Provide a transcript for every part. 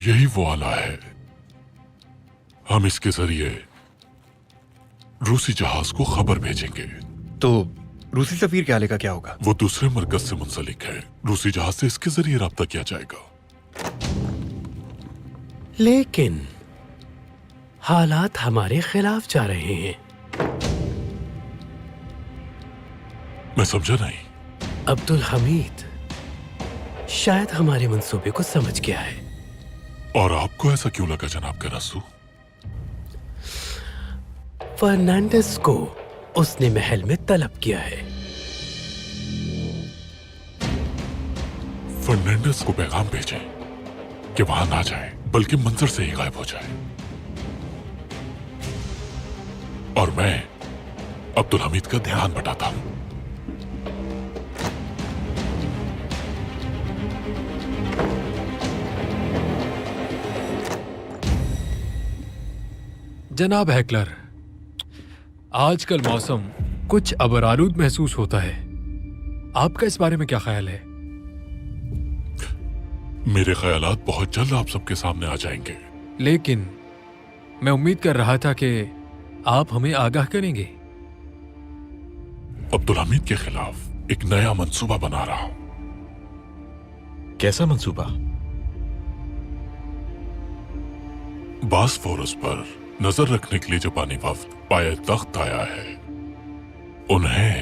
यही वो आला है। हम इसके जरिए रूसी जहाज को खबर भेजेंगे। तो रूसी सफीर के आले का क्या होगा? वो दूसरे मरकज से मुंसलिक है। रूसी जहाज से इसके जरिए राब्ता किया जाएगा। लेकिन हालात हमारे खिलाफ जा रहे हैं। मैं समझा नहीं। अब्दुल हमीद शायद हमारे मंसूबे को समझ गया है। और आपको ऐसा क्यों लगा जनाब के रसू? फर्नांडिस को उसने महल में तलब किया है। फर्नांडिस को पैगाम भेजें कि वहां ना जाए, बल्कि मंजर से ही गायब हो जाए। और मैं अब्दुल हमीद का ध्यान बटाता हूं। जनाब हैकलर, आजकल मौसम कुछ अबरालूद महसूस होता है। आपका इस बारे में क्या ख्याल है? मेरे ख्यालात बहुत जल्द आप सबके सामने आ जाएंगे। लेकिन मैं उम्मीद कर रहा था कि आप हमें आगाह करेंगे। अब्दुल हमीद के खिलाफ एक नया मंसूबा बना रहा हूं। कैसा मंसूबा? बासफोरस पर नजर रखने के लिए जापानी वफ्द पाए तख्त आया है। उन्हें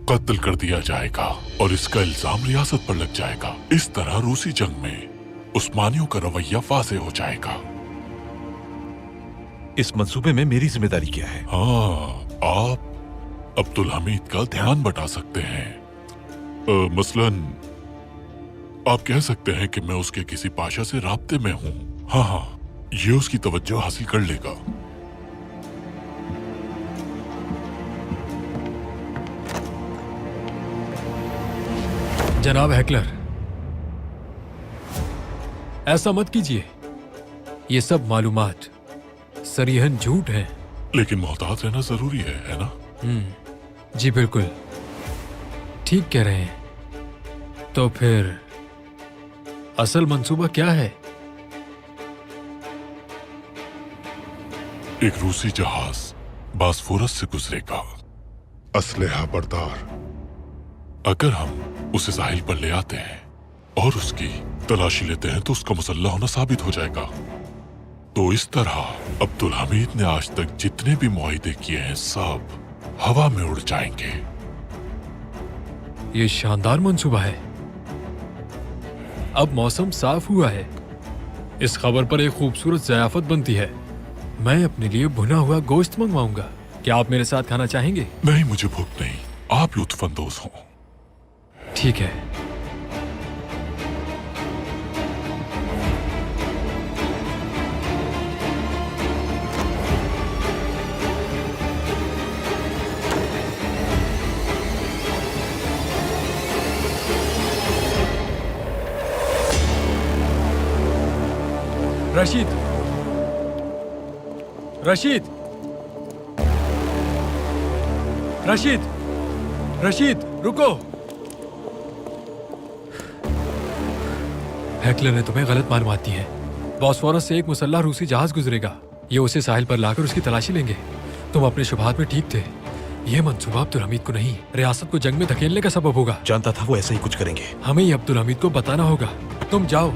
कत्ल कर दिया जाएगा और इसका इल्जाम रियासत पर लग जाएगा। इस तरह रूसी जंग में उस्मानियों का रवैया वाज़ेह हो जाएगा। इस मंसूबे में मेरी जिम्मेदारी क्या है? हाँ, आप अब्दुल हमीद का ध्यान बटा सकते हैं। मसलन आप कह सकते हैं कि मैं उसके किसी पाशा से राब्ते में हूं। हाँ, ये उसकी तवज्जो हासिल कर लेगा। जनाब हैकलर, ऐसा मत कीजिए। ये सब मालूमात सरीहन झूठ हैं। लेकिन मोहतात रहना जरूरी है ना? जी बिल्कुल ठीक कह रहे हैं। तो फिर असल मंसूबा क्या है? एक रूसी जहाज बासफोरस से गुजरेगा, असलहा बरदार। अगर हम उसे साहिल पर ले आते हैं और उसकी तलाशी लेते हैं तो उसका मुसल्ला होना साबित हो जाएगा। तो इस तरह अब्दुल हमीद ने आज तक जितने भी मुआहिदे किए हैं सब हवा में उड़ जाएंगे। ये शानदार मंसूबा है। अब मौसम साफ हुआ है। इस खबर पर एक खूबसूरत ज़याफत बनती है। मैं अपने लिए भुना हुआ गोश्त मंगवाऊंगा। क्या आप मेरे साथ खाना चाहेंगे? नहीं, मुझे भूख नहीं। आप लुत्फानंदोज हो। ठीक है। रशीद, रशीद, रशीद, रशीद, रुको। हैकलर ने तुम्हें गलत मालूमात दी है। बॉस्फोरस से एक मुसल्लह रूसी जहाज गुजरेगा। ये उसे साहिल पर लाकर उसकी तलाशी लेंगे। तुम अपने शुभात में ठीक थे। यह मंसूबा अब्दुल हमीद को नहीं, रियासत को जंग में धकेलने का सबब होगा। जानता था वो ऐसा ही कुछ करेंगे। हमें ही अब्दुल हमीद को बताना होगा। तुम जाओ।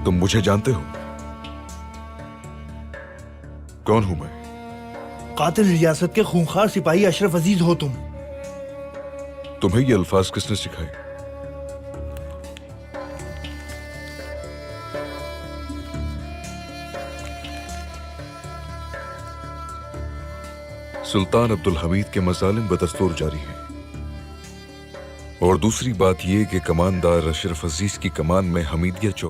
तुम मुझे जानते हो? कौन हूं मैं? कातिल रियासत के खूंखार सिपाही अशरफ अजीज हो तुम। तुम्हें ये अल्फाज किसने सिखाए? सुल्तान अब्दुल हमीद के मजालिम बदस्तूर जारी हैं। और दूसरी बात यह कि कमानदार अशरफ अजीज की कमान में हमीदिया चौक